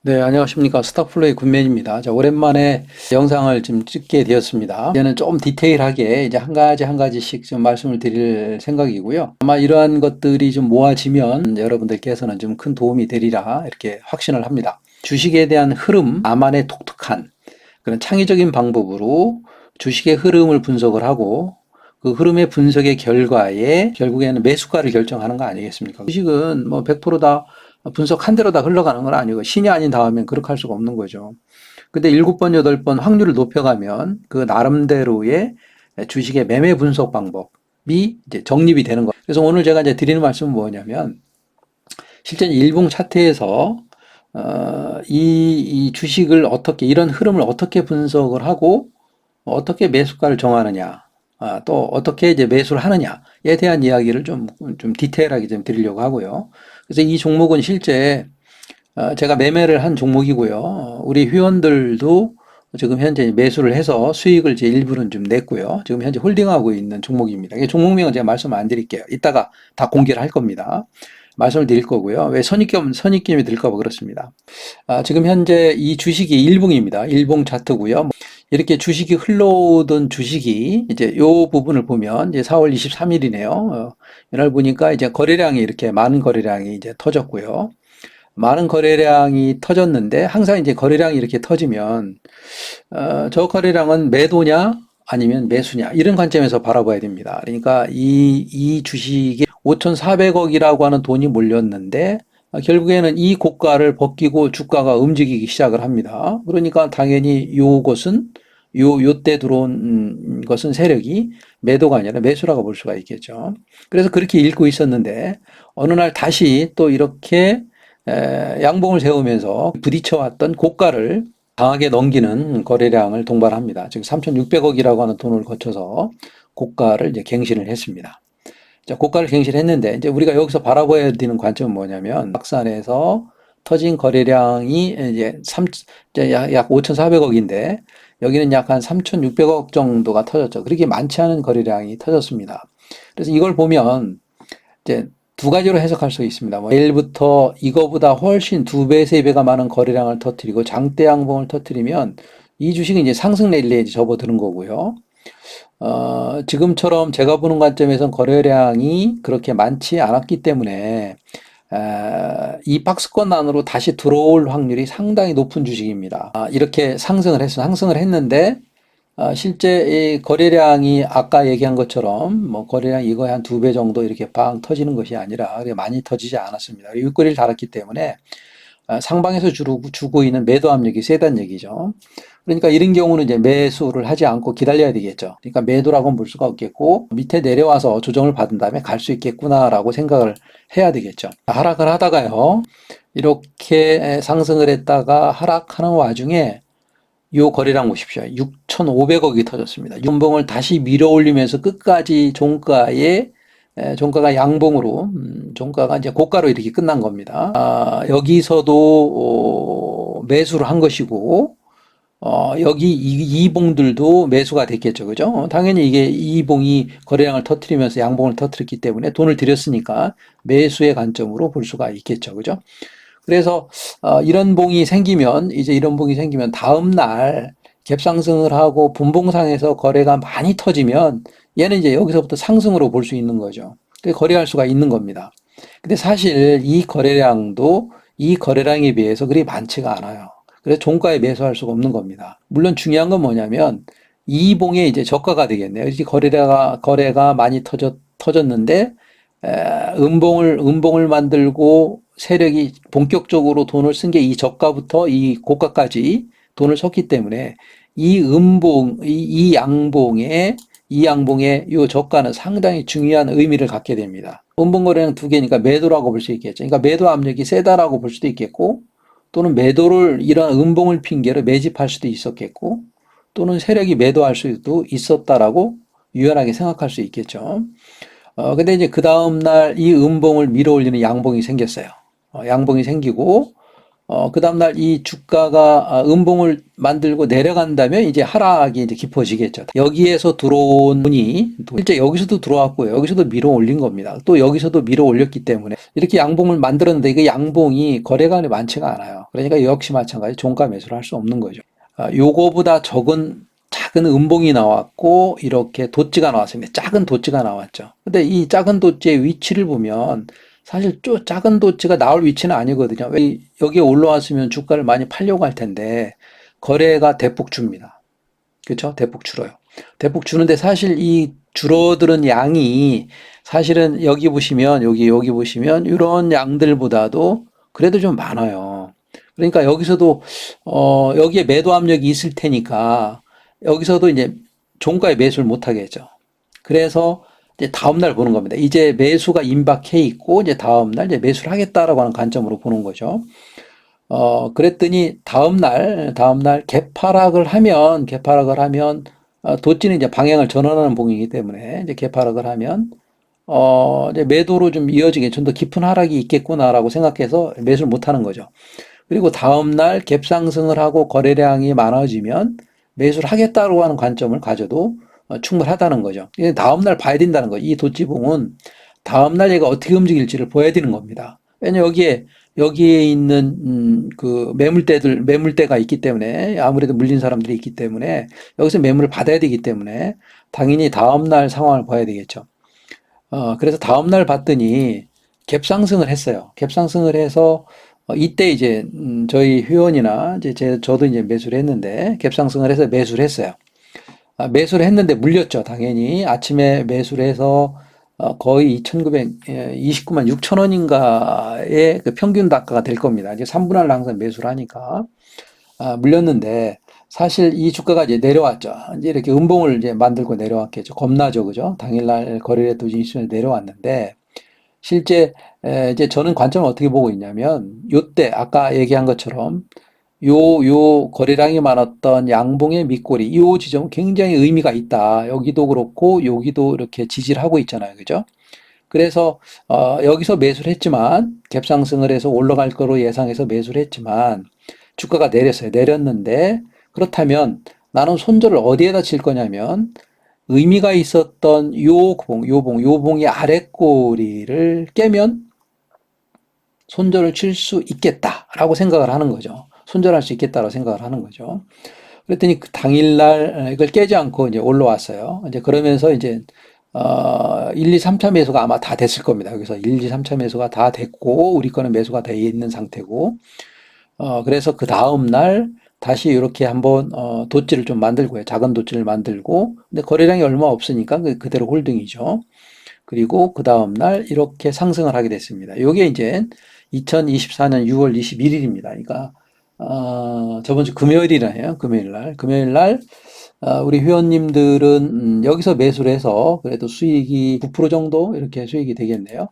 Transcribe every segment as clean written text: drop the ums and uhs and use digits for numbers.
네, 안녕하십니까. 스타플레이 군맨입니다. 자, 오랜만에 영상을 좀 찍게 되었습니다. 이제는 좀 디테일하게 이제 한 가지 한 가지씩 좀 말씀을 드릴 생각이고요. 아마 이러한 것들이 좀 모아지면 여러분들께서는 좀 큰 도움이 되리라 이렇게 확신을 합니다. 주식에 대한 흐름, 나만의 독특한 그런 창의적인 방법으로 주식의 흐름을 분석을 하고 그 흐름의 분석의 결과에 결국에는 매수가를 결정하는 거 아니겠습니까? 주식은 뭐 100%다 분석한 대로 다 흘러가는 건 아니고 신이 아닌 다음엔 그렇게 할 수가 없는 거죠. 근데 7번, 8번 확률을 높여가면 그 나름대로의 주식의 매매 분석 방법이 이제 정립이 되는 거예요. 그래서 오늘 제가 이제 드리는 말씀은 뭐냐면 실제 일봉 차트에서 이 주식을 어떻게 이런 흐름을 어떻게 분석을 하고 어떻게 매수가를 정하느냐, 또 어떻게 이제 매수를 하느냐에 대한 이야기를 좀 디테일하게 좀 드리려고 하고요. 그래서 이 종목은 실제 제가 매매를 한 종목이고요. 우리 회원들도 지금 현재 매수를 해서 수익을 이제 일부는 좀 냈고요. 지금 현재 홀딩하고 있는 종목입니다. 이게 종목명은 제가 말씀 안 드릴게요. 이따가 다 공개를 할 겁니다. 말씀을 드릴 거고요. 왜 선입견이 들까봐 그렇습니다. 지금 현재 이 주식이 일봉입니다. 일봉 차트고요. 이렇게 주식이 흘러오던 주식이 이제 요 부분을 보면 이제 4월 23일이네요. 이날 보니까 이제 거래량이 이렇게 많은 거래량이 이제 터졌고요. 많은 거래량이 터졌는데 항상 이제 거래량이 이렇게 터지면 저 거래량은 매도냐 아니면 매수냐 이런 관점에서 바라봐야 됩니다. 그러니까 이 주식에 5,400억이라고 하는 돈이 몰렸는데 결국에는 이 고가를 벗기고 주가가 움직이기 시작을 합니다. 그러니까 당연히 요때 들어온 것은 세력이 매도가 아니라 매수라고 볼 수가 있겠죠. 그래서 그렇게 읽고 있었는데 어느 날 다시 또 이렇게 양봉을 세우면서 부딪혀왔던 고가를 강하게 넘기는 거래량을 동반합니다. 즉 3,600억이라고 하는 돈을 거쳐서 고가를 이제 갱신을 했습니다. 자, 고가를 갱신했는데 이제 우리가 여기서 바라봐야 되는 관점은 뭐냐면 박산에서 터진 거래량이 이제 약 5,400억인데 여기는 약 한 3,600억 정도가 터졌죠. 그렇게 많지 않은 거래량이 터졌습니다. 그래서 이걸 보면 이제 두 가지로 해석할 수 있습니다. 뭐 내일부터 이거보다 훨씬 두 배, 세 배가 많은 거래량을 터뜨리고 장대 양봉을 터뜨리면 이 주식은 이제 상승 랠리에 접어드는 거고요. 지금처럼 제가 보는 관점에선 거래량이 그렇게 많지 않았기 때문에 이 박스권 안으로 다시 들어올 확률이 상당히 높은 주식입니다. 이렇게 상승을 했는데 실제 이 거래량이 아까 얘기한 것처럼 뭐 거래량 이거의 한 두 배 정도 이렇게 방 터지는 것이 아니라 그렇게 많이 터지지 않았습니다. 윗꼬리를 달았기 때문에 상방에서 주고 있는 매도 압력이 세다는 얘기죠. 그러니까 이런 경우는 이제 매수를 하지 않고 기다려야 되겠죠. 그러니까 매도라고는 볼 수가 없겠고 밑에 내려와서 조정을 받은 다음에 갈 수 있겠구나라고 생각을 해야 되겠죠. 하락을 하다가요. 이렇게 상승을 했다가 하락하는 와중에 요 거래량 보십시오. 6,500억이 터졌습니다. 연봉을 다시 밀어 올리면서 끝까지 종가가 양봉으로, 종가가 이제 고가로 이렇게 끝난 겁니다. 여기서도 매수를 한 것이고, 여기 이 봉들도 매수가 됐겠죠. 그죠? 당연히 이게 이 봉이 거래량을 터뜨리면서 양봉을 터뜨렸기 때문에 돈을 들였으니까 매수의 관점으로 볼 수가 있겠죠. 그죠? 그래서 이런 봉이 생기면 다음 날 갭상승을 하고 분봉상에서 거래가 많이 터지면 얘는 이제 여기서부터 상승으로 볼 수 있는 거죠. 거래할 수가 있는 겁니다. 근데 사실 이 거래량도 이 거래량에 비해서 그리 많지가 않아요. 그래서 종가에 매수할 수가 없는 겁니다. 물론 중요한 건 뭐냐면 이 봉에 이제 저가가 되겠네요. 이렇게 거래가 많이 터졌는데 음봉을 만들고 세력이 본격적으로 돈을 쓴 게 이 저가부터 이 고가까지 돈을 썼기 때문에 이 양봉의 이 저가는 상당히 중요한 의미를 갖게 됩니다. 음봉 거래는 두 개니까 매도라고 볼 수 있겠죠. 그러니까 매도 압력이 세다라고 볼 수도 있겠고, 또는 매도를 이런 음봉을 핑계로 매집할 수도 있었겠고, 또는 세력이 매도할 수도 있었다라고 유연하게 생각할 수 있겠죠. 근데 이제 그 다음날 이 음봉을 밀어 올리는 양봉이 생겼어요. 양봉이 생기고, 그 다음날 이 주가가 음봉을 만들고 내려간다면 이제 하락이 이제 깊어지겠죠. 여기에서 들어온 분이 실제 여기서도 들어왔고요. 여기서도 밀어 올린 겁니다. 또 여기서도 밀어 올렸기 때문에 이렇게 양봉을 만들었는데 이게 양봉이 거래가 많지가 않아요. 그러니까 역시 마찬가지 종가 매수를 할 수 없는 거죠. 요거보다 작은 음봉이 나왔고 이렇게 도찌가 나왔습니다. 작은 도찌가 나왔죠. 근데 이 작은 도찌의 위치를 보면 사실 작은 도치가 나올 위치는 아니거든요. 왜 여기에 올라왔으면 주가를 많이 팔려고 할 텐데 거래가 대폭 줍니다. 그렇죠? 대폭 줄어요. 대폭 주는데 사실 이 줄어드는 양이 사실은 여기 보시면 이런 양들보다도 그래도 좀 많아요. 그러니까 여기서도 여기에 매도 압력이 있을 테니까 여기서도 이제 종가에 매수를 못 하겠죠. 그래서 이제 다음날 보는 겁니다. 이제 매수가 임박해 있고, 이제 다음날 이제 매수를 하겠다라고 하는 관점으로 보는 거죠. 그랬더니 다음날 개파락을 하면, 도찌는 이제 방향을 전환하는 봉이기 때문에, 이제 개파락을 하면, 이제 매도로 좀 이어지게 좀 더 깊은 하락이 있겠구나라고 생각해서 매수를 못 하는 거죠. 그리고 다음날 갭 상승을 하고 거래량이 많아지면 매수를 하겠다고 하는 관점을 가져도 충분하다는 거죠. 다음날 봐야 된다는 거죠. 이 도치봉은 다음날 얘가 어떻게 움직일지를 보여야 되는 겁니다. 왜냐면 여기에 있는 그 매물대가 있기 때문에 아무래도 물린 사람들이 있기 때문에 여기서 매물을 받아야 되기 때문에 당연히 다음날 상황을 봐야 되겠죠. 그래서 다음날 봤더니 갭 상승을 했어요. 갭 상승을 해서 이때 이제 저희 회원이나 이제 저도 이제 매수를 했는데 갭 상승을 해서 매수를 했어요. 매수를 했는데 물렸죠. 당연히 아침에 매수를 해서 거의 2,929만 6천 원인가의 그 평균 단가가 될 겁니다. 이제 3분할을 항상 매수를 하니까 물렸는데 사실 이 주가가 이제 내려왔죠. 이제 이렇게 음봉을 이제 만들고 내려왔겠죠. 겁나죠, 그죠? 당일날 거래를 도진 수준에 내려왔는데 실제 이제 저는 관점을 어떻게 보고 있냐면 요때 아까 얘기한 것처럼 요 거래량이 많았던 양봉의 밑꼬리 요 지점 굉장히 의미가 있다. 여기도 그렇고 여기도 이렇게 지지를 하고 있잖아요. 그죠? 그래서 여기서 매수를 했지만 갭 상승을 해서 올라갈 거로 예상해서 매수를 했지만 주가가 내렸어요. 내렸는데 그렇다면 나는 손절을 어디에다 칠 거냐면 의미가 있었던 요 봉의 아랫꼬리를 깨면 손절을 칠 수 있겠다라고 생각을 하는 거죠. 손절할 수 있겠다라고 생각을 하는 거죠. 그랬더니 그 당일날 이걸 깨지 않고 이제 올라왔어요. 이제 그러면서 이제 1, 2, 3차 매수가 아마 다 됐을 겁니다. 그래서 1, 2, 3차 매수가 다 됐고 우리 거는 매수가 돼 있는 상태고 그래서 그 다음 날 다시 이렇게 한번 돛지를 좀 만들고요. 작은 돛지를 만들고 근데 거래량이 얼마 없으니까 그대로 홀딩이죠. 그리고 그 다음 날 이렇게 상승을 하게 됐습니다. 이게 이제 2024년 6월 21일입니다. 그러니까 저번 주 금요일이라요. 금요일 날 우리 회원님들은 여기서 매수를 해서 그래도 수익이 9% 정도 이렇게 수익이 되겠네요.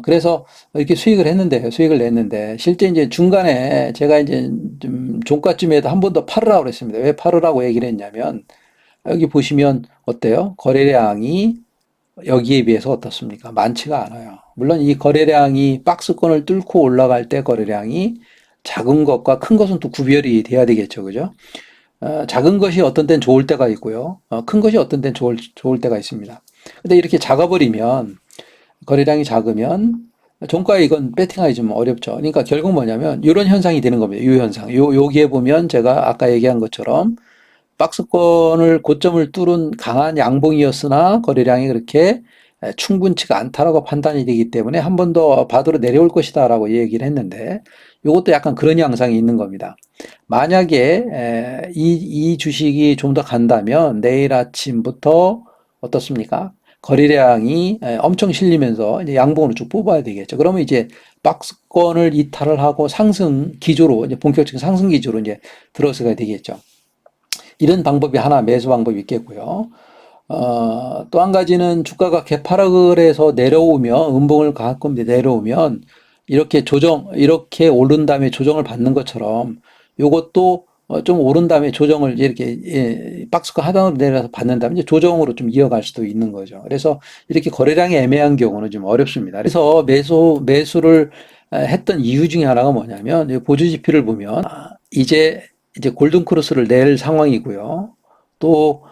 그래서 이렇게 수익을 냈는데, 실제 이제 중간에 제가 이제 좀 종가쯤에도 한 번 더 팔으라고 그랬습니다. 왜 팔으라고 얘기를 했냐면, 여기 보시면 어때요? 거래량이 여기에 비해서 어떻습니까? 많지가 않아요. 물론 이 거래량이 박스권을 뚫고 올라갈 때 거래량이 작은 것과 큰 것은 또 구별이 돼야 되겠죠. 그죠? 작은 것이 어떤 땐 좋을 때가 있고요. 큰 것이 어떤 땐 좋을 때가 있습니다. 근데 이렇게 작아버리면 거래량이 작으면 종가에 이건 배팅하기 좀 어렵죠. 그러니까 결국 뭐냐면 이런 현상이 되는 겁니다. 이 현상. 여기에 보면 제가 아까 얘기한 것처럼 박스권을 고점을 뚫은 강한 양봉이었으나 거래량이 그렇게 충분치가 않다라고 판단이 되기 때문에 한 번 더 바닥으로 내려올 것이다라고 얘기를 했는데 이것도 약간 그런 양상이 있는 겁니다. 만약에 이 주식이 좀 더 간다면 내일 아침부터 어떻습니까? 거래량이 엄청 실리면서 이제 양봉으로 쭉 뽑아야 되겠죠. 그러면 이제 박스권을 이탈을 하고 상승 기조로 이제 본격적인 상승 기조로 이제 들어서가 되겠죠. 이런 방법이 하나 매수 방법이 있겠고요. 또 한 가지는 주가가 개파락을 해서 내려오면 음봉을 가끔 내려오면 이렇게 오른 다음에 조정을 받는 것처럼 요것도 좀 오른 다음에 조정을 이렇게 박스권 하단으로 내려서 받는 다음에 이제 조정으로 좀 이어갈 수도 있는 거죠. 그래서 이렇게 거래량이 애매한 경우는 좀 어렵습니다. 그래서 매수를 했던 이유 중에 하나가 뭐냐면 이 보조 지표를 보면 이제 골든 크로스를 낼 상황이고요. 또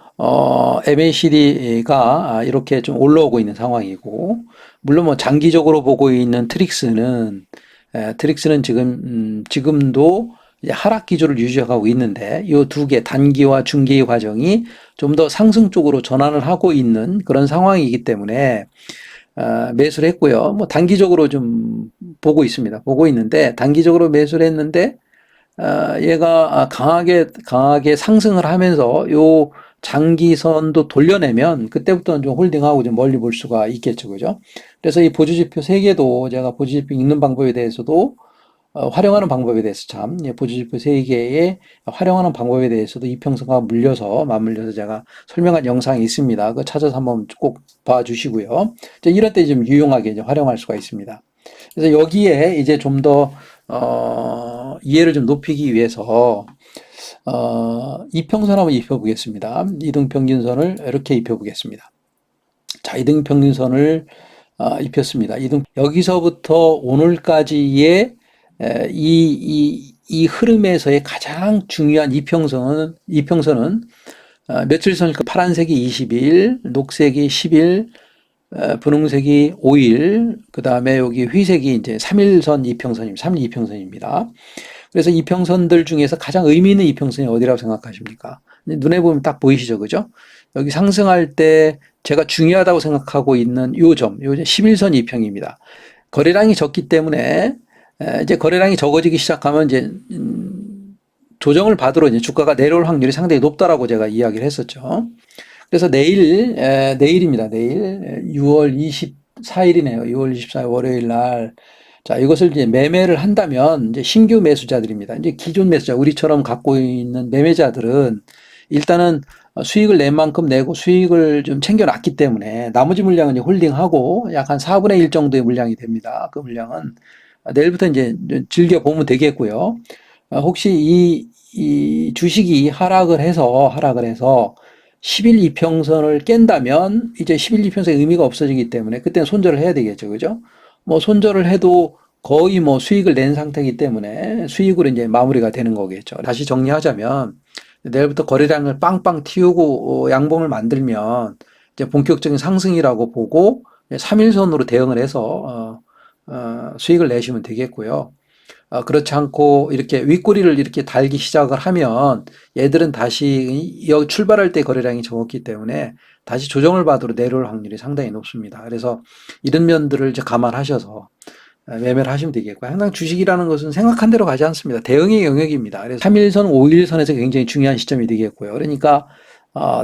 MACD가 이렇게 좀 올라오고 있는 상황이고, 물론 뭐 장기적으로 보고 있는 트릭스는 지금도 이제 하락 기조를 유지하고 있는데, 이 두 개, 단기와 중기의 과정이 좀 더 상승 쪽으로 전환을 하고 있는 그런 상황이기 때문에 매수를 했고요. 뭐 단기적으로 좀 보고 있습니다. 보고 있는데, 단기적으로 매수를 했는데 얘가 강하게 상승을 하면서 요 장기선도 돌려내면 그때부터는 좀 홀딩하고 좀 멀리 볼 수가 있겠죠. 그죠? 그래서 이 보조지표 3개도 제가 보조지표 읽는 방법에 대해서도 활용하는 방법에 대해서 보조지표 3개의 활용하는 방법에 대해서도 이평선과 맞물려서 제가 설명한 영상이 있습니다. 그거 찾아서 한번 꼭 봐주시고요. 이럴 때 좀 유용하게 이제 활용할 수가 있습니다. 그래서 여기에 이제 좀 더 이해를 좀 높이기 위해서 이평선 한번 입혀보겠습니다. 이등평균선을 이렇게 입혀보겠습니다. 자, 이등평균선을 입혔습니다. 여기서부터 오늘까지의 이 흐름에서의 가장 중요한 이평선은 며칠 선일까? 파란색이 20일, 녹색이 10일, 분홍색이 5일, 그 다음에 여기 회색이 이제 3일선 이평선입니다. 3일 이평선입니다. 그래서 이평선들 중에서 가장 의미 있는 이평선이 어디라고 생각하십니까? 눈에 보면 딱 보이시죠, 그죠? 여기 상승할 때 제가 중요하다고 생각하고 있는 요 11선 이평입니다. 거래량이 적기 때문에 이제 거래량이 적어지기 시작하면 이제 조정을 받으러 이제 주가가 내려올 확률이 상당히 높다라고 제가 이야기를 했었죠. 그래서 내일입니다. 내일 6월 24일이네요. 6월 24일 월요일 날. 자, 이것을 이제 매매를 한다면 이제 신규 매수자들입니다. 이제 기존 매수자, 우리처럼 갖고 있는 매매자들은 일단은 수익을 낸 만큼 내고 수익을 좀 챙겨놨기 때문에 나머지 물량은 이제 홀딩하고 약 한 4분의 1 정도의 물량이 됩니다. 그 물량은 내일부터 이제 즐겨보면 되겠고요. 혹시 이 주식이 하락을 해서 10일 이평선을 깬다면 이제 10일 이평선의 의미가 없어지기 때문에 그때는 손절을 해야 되겠죠. 그죠? 뭐 손절을 해도 거의 뭐 수익을 낸 상태이기 때문에 수익으로 이제 마무리가 되는 거겠죠. 다시 정리하자면 내일부터 거래량을 빵빵 틔우고 양봉을 만들면 이제 본격적인 상승이라고 보고 3일선으로 대응을 해서 수익을 내시면 되겠고요. 그렇지 않고 이렇게 윗꼬리를 이렇게 달기 시작을 하면 얘들은 다시 여기 출발할 때 거래량이 적었기 때문에 다시 조정을 받으러 내려올 확률이 상당히 높습니다. 그래서 이런 면들을 이제 감안하셔서 매매를 하시면 되겠고요. 항상 주식이라는 것은 생각한 대로 가지 않습니다. 대응의 영역입니다. 그래서 3일선, 5일선에서 굉장히 중요한 시점이 되겠고요. 그러니까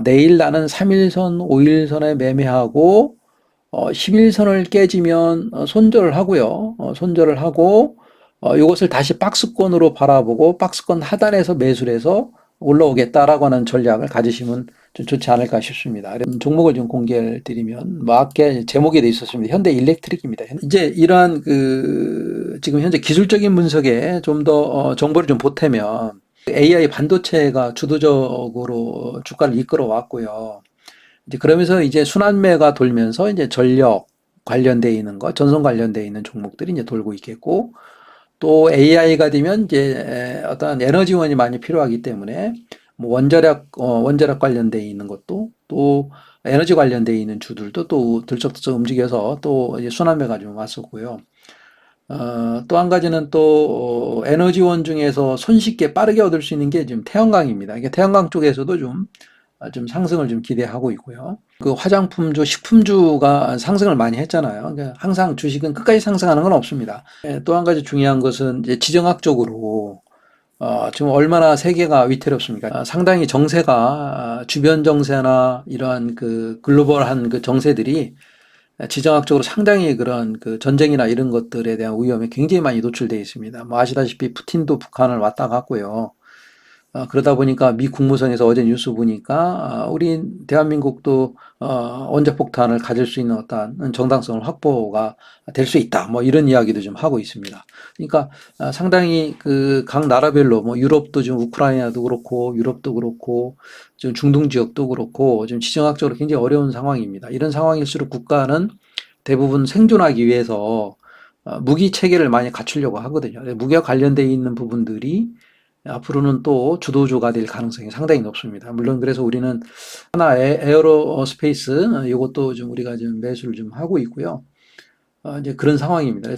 내일 나는 3일선, 5일선에 매매하고 11선을 깨지면 손절을 하고요. 손절을 하고 이것을 다시 박스권으로 바라보고 박스권 하단에서 매수를 해서 올라오겠다라고 하는 전략을 가지시면 좀 좋지 않을까 싶습니다. 종목을 좀 공개를 드리면 맞게 제목에 돼 있었습니다. 현대 일렉트릭입니다. 이제 이러한 지금 현재 기술적인 분석에 좀 더 정보를 좀 보태면 AI 반도체가 주도적으로 주가를 이끌어 왔고요. 이제 그러면서 이제 순환매가 돌면서 이제 전력 관련돼 있는 것, 전선 관련돼 있는 종목들이 이제 돌고 있겠고, 또 AI가 되면 이제 어떤 에너지원이 많이 필요하기 때문에 뭐 원자력 관련돼 있는 것도 또 에너지 관련돼 있는 주들도 또 들썩들썩 움직여서 또 이제 순환매가 좀 왔었고요. 또 한 가지는 또 에너지원 중에서 손쉽게 빠르게 얻을 수 있는 게 지금 태양광입니다. 이게 태양광 쪽에서도 좀 상승을 좀 기대하고 있고요. 그 화장품주, 식품주가 상승을 많이 했잖아요. 그러니까 항상 주식은 끝까지 상승하는 건 없습니다. 또 한 가지 중요한 것은 이제 지정학적으로 지금 얼마나 세계가 위태롭습니까? 상당히 정세가 주변 정세나 이러한 그 글로벌한 그 정세들이 지정학적으로 상당히 그런 그 전쟁이나 이런 것들에 대한 위험에 굉장히 많이 노출되어 있습니다. 뭐 아시다시피 푸틴도 북한을 왔다 갔고요. 그러다 보니까 미 국무성에서 어제 뉴스 보니까 우리 대한민국도 원자폭탄을 가질 수 있는 어떤 정당성을 확보가 될 수 있다. 뭐 이런 이야기도 좀 하고 있습니다. 그러니까 상당히 그 각 나라별로 뭐 유럽도 좀 우크라이나도 그렇고 유럽도 그렇고 좀 중동 지역도 그렇고 좀 지정학적으로 굉장히 어려운 상황입니다. 이런 상황일수록 국가는 대부분 생존하기 위해서 무기 체계를 많이 갖추려고 하거든요. 무기와 관련되어 있는 부분들이 앞으로는 또 주도주가 될 가능성이 상당히 높습니다. 물론 그래서 우리는 하나 에어로스페이스 이것도 좀 우리가 좀 매수를 좀 하고 있고요. 이제 그런 상황입니다.